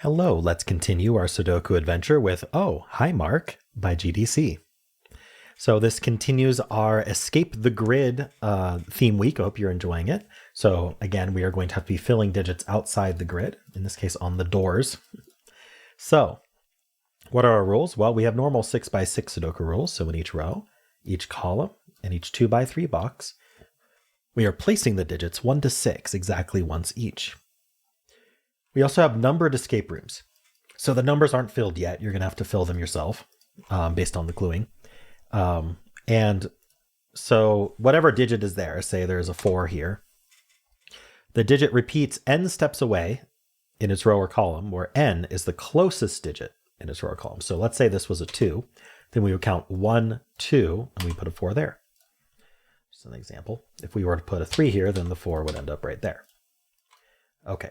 Hello, let's continue our Sudoku adventure with Oh, Hi Mark by GDC. So this continues our Escape the Grid theme week. I hope you're enjoying it. So again, we are going to have to be filling digits outside the grid, in this case on the doors. So what are our rules? Well, we have normal 6x6 Sudoku rules. So in each row, each column, and each 2x3 box, we are placing the digits 1 to 6 exactly once each. We also have numbered escape rooms. So the numbers aren't filled yet. You're going to have to fill them yourself based on the cluing. And so whatever digit is there, say there's a 4 here, the digit repeats n steps away in its row or column, where n is the closest digit in its row or column. So let's say this was a 2, then we would count 1, 2, and we put a 4 there. Just an example. If we were to put a 3 here, then the 4 would end up right there. Okay.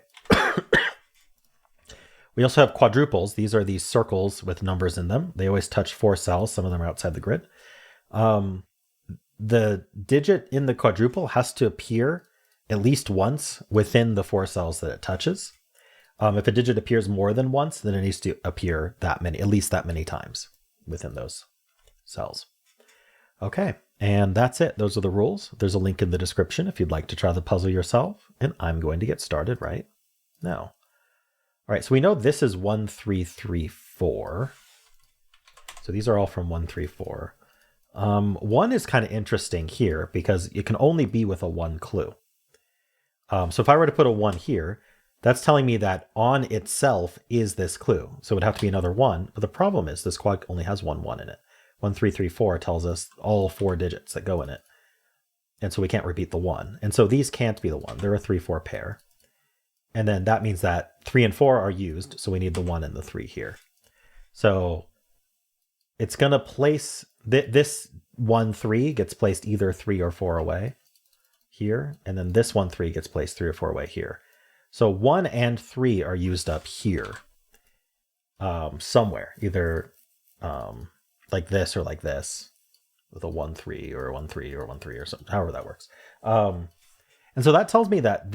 We also have quadruples. These are these circles with numbers in them. They always touch 4 cells. Some of them are outside the grid. The digit in the quadruple has to appear at least once within the 4 cells that it touches. If a digit appears more than once, then it needs to appear at least that many times within those cells. Okay, and that's it. Those are the rules. There's a link in the description if you'd like to try the puzzle yourself, and I'm going to get started right now. All right, so we know this is 1, 3, 3, 4. So these are all from 1, 3, 4. 1 is kind of interesting here because it can only be with a 1 clue. So if I were to put a 1 here, that's telling me that on itself is this clue. So it would have to be another 1. But the problem is this quad only has one 1 in it. 1, 3, 3, 4 tells us all 4 digits that go in it. And so we can't repeat the 1. And so these can't be the 1. They're a 3, 4 pair. And then that means that 3 and 4 are used, so we need the 1 and the 3 here. So it's going to place, this 1, 3 gets placed either 3 or 4 away here, and then this 1, 3 gets placed 3 or 4 away here. So 1 and 3 are used up here somewhere, either like this or like this, with a 1, 3 or a 1, 3 or 1, 3 or something, however that works. And so that tells me that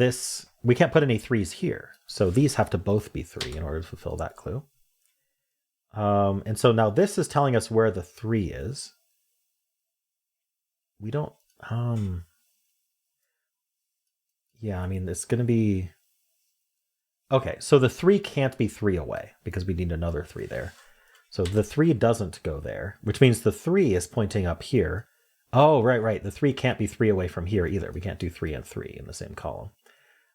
we can't put any 3s here. So these have to both be 3 in order to fulfill that clue. And so now this is telling us where the 3 is. We don't, yeah, I mean, it's going to be, okay, so the 3 can't be 3 away because we need another 3 there. So the 3 doesn't go there, which means the 3 is pointing up here. Oh, right. The 3 can't be 3 away from here either. We can't do 3 and 3 in the same column.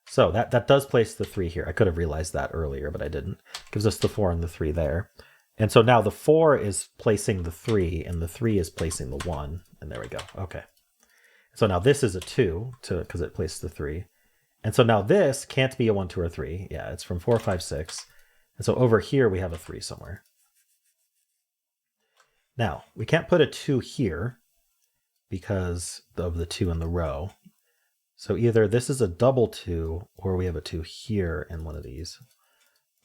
So that does place the 3 here. I could have realized that earlier, but I didn't. Gives us the 4 and the 3 there. And so now the 4 is placing the 3, and the 3 is placing the 1. And there we go. Okay. So now this is a 2, because it placed the 3. And so now this can't be a 1, 2, or 3. Yeah, it's from 4, 5, 6. And so over here we have a 3 somewhere. Now, we can't put a 2 here because of the 2 in the row. So either this is a double 2 or we have a 2 here in one of these.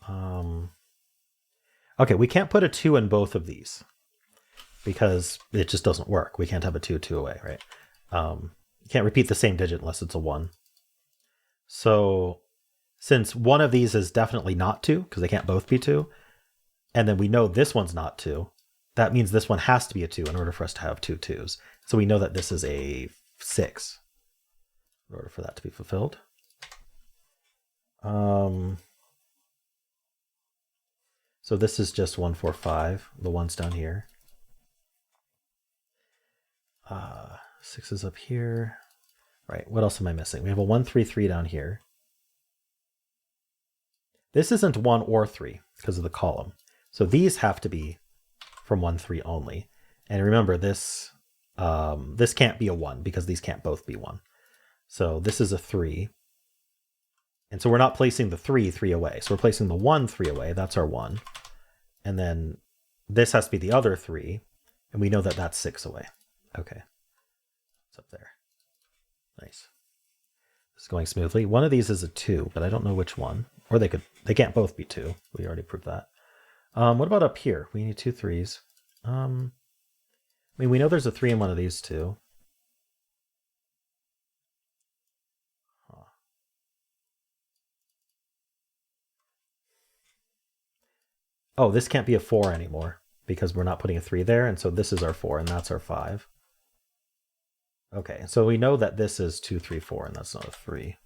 Okay, we can't put a 2 in both of these because it just doesn't work. We can't have a 2, 2 away, right? You can't repeat the same digit unless it's a 1. So since one of these is definitely not 2, because they can't both be 2, and then we know this one's not 2, that means this one has to be a 2 in order for us to have 2 2s. So we know that this is a 6 in order for that to be fulfilled. So this is just 1, 4, 5. The 1's down here. 6 is up here. Right, what else am I missing? We have a 1, 3, 3 down here. This isn't 1 or 3 because of the column. So these have to be from 1, 3 only. And remember, this can't be a 1 because these can't both be 1. So this is a 3. And so we're not placing the 3 away. So we're placing the 1 3 away. That's our 1. And then this has to be the other 3. And we know that that's 6 away. Okay. It's up there. Nice. This is going smoothly. One of these is a 2, but I don't know which one. Or they can't both be 2. We already proved that. What about up here? We need 2 3s. I mean, we know there's a 3 in one of these two. Oh, this can't be a 4 anymore because we're not putting a 3 there. And so this is our 4 and that's our 5. Okay, so we know that this is 2, 3, 4, and that's not a 3.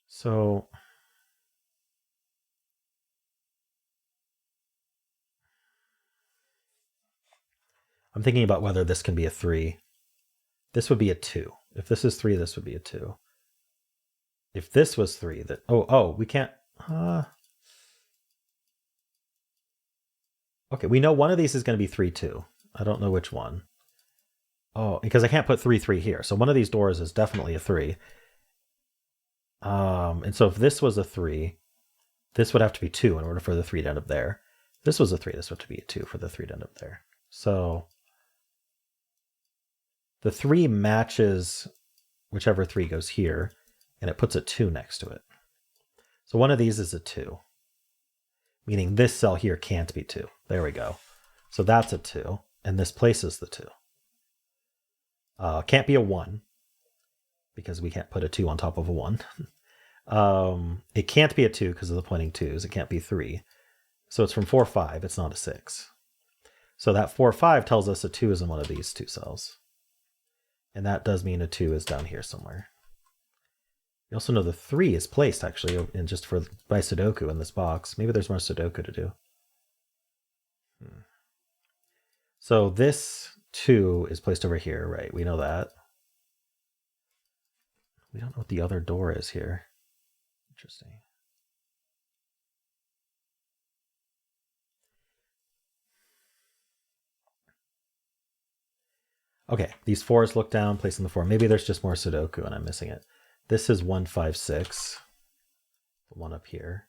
So I'm thinking about whether this can be a 3. This would be a 2. If this is 3, this would be a 2. If this was 3, that we can't. Okay, we know one of these is going to be 3, 2. I don't know which one. Oh, because I can't put 3, 3 here. So one of these doors is definitely a 3. And so if this was a 3, this would have to be 2 in order for the 3 to end up there. If this was a 3, this would have to be a 2 for the 3 to end up there. So the 3 matches whichever 3 goes here, and it puts a 2 next to it. So one of these is a 2, meaning this cell here can't be 2. There we go. So that's a 2, and this places the 2. Can't be a 1, because we can't put a 2 on top of a 1. It can't be a 2 because of the pointing 2s. It can't be 3. So it's from 4, 5. It's not a 6. So that 4, 5 tells us a 2 is in one of these 2 cells. And that does mean a 2 is down here somewhere. You also know the 3 is placed, actually, in just by Sudoku in this box. Maybe there's more Sudoku to do. So this 2 is placed over here, right? We know that. We don't know what the other door is here. Interesting. Okay, these 4s look down, placing the 4. Maybe there's just more Sudoku and I'm missing it. This is 1, 5, 6. The one up here.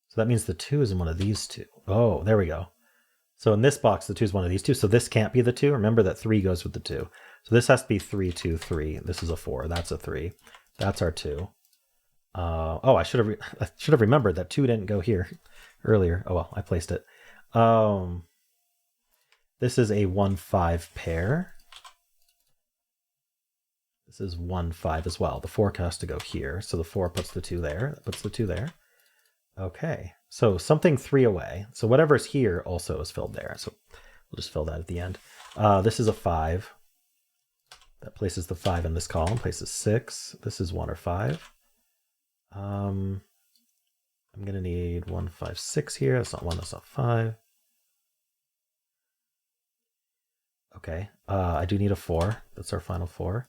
So that means the 2 is in one of these 2. Oh, there we go. So in this box, the 2 is one of these 2. So this can't be the 2. Remember that 3 goes with the 2. So this has to be 3, 2, 3. This is a 4. That's a 3. That's our 2. I should have remembered that 2 didn't go here earlier. Oh well, I placed it. This is a 1, 5 pair. This is 1, 5 as well. The 4 has to go here. So the 4 puts the 2 there. That puts the 2 there. Okay. So something 3 away. So whatever's here also is filled there. So we'll just fill that at the end. This is a 5. That places the 5 in this column. Places 6. This is 1 or 5. I'm going to need 1, 5, 6 here. That's not 1. That's not 5. Okay. I do need a 4. That's our final 4.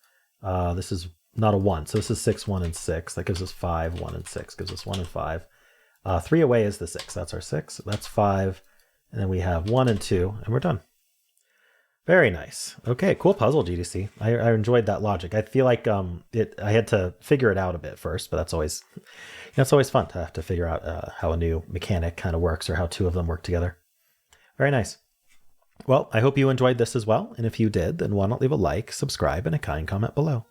This is not a 1. So this is 6, 1, and 6. That gives us 5, 1, and 6. Gives us 1 and 5. 3 away is the 6. That's our 6. That's 5. And then we have 1 and 2, and we're done. Very nice. Okay, cool puzzle, GDC. I enjoyed that logic. I feel like I had to figure it out a bit first, but that's always fun to have to figure out how a new mechanic kind of works or how 2 of them work together. Very nice. Well, I hope you enjoyed this as well. And if you did, then why not leave a like, subscribe, and a kind comment below.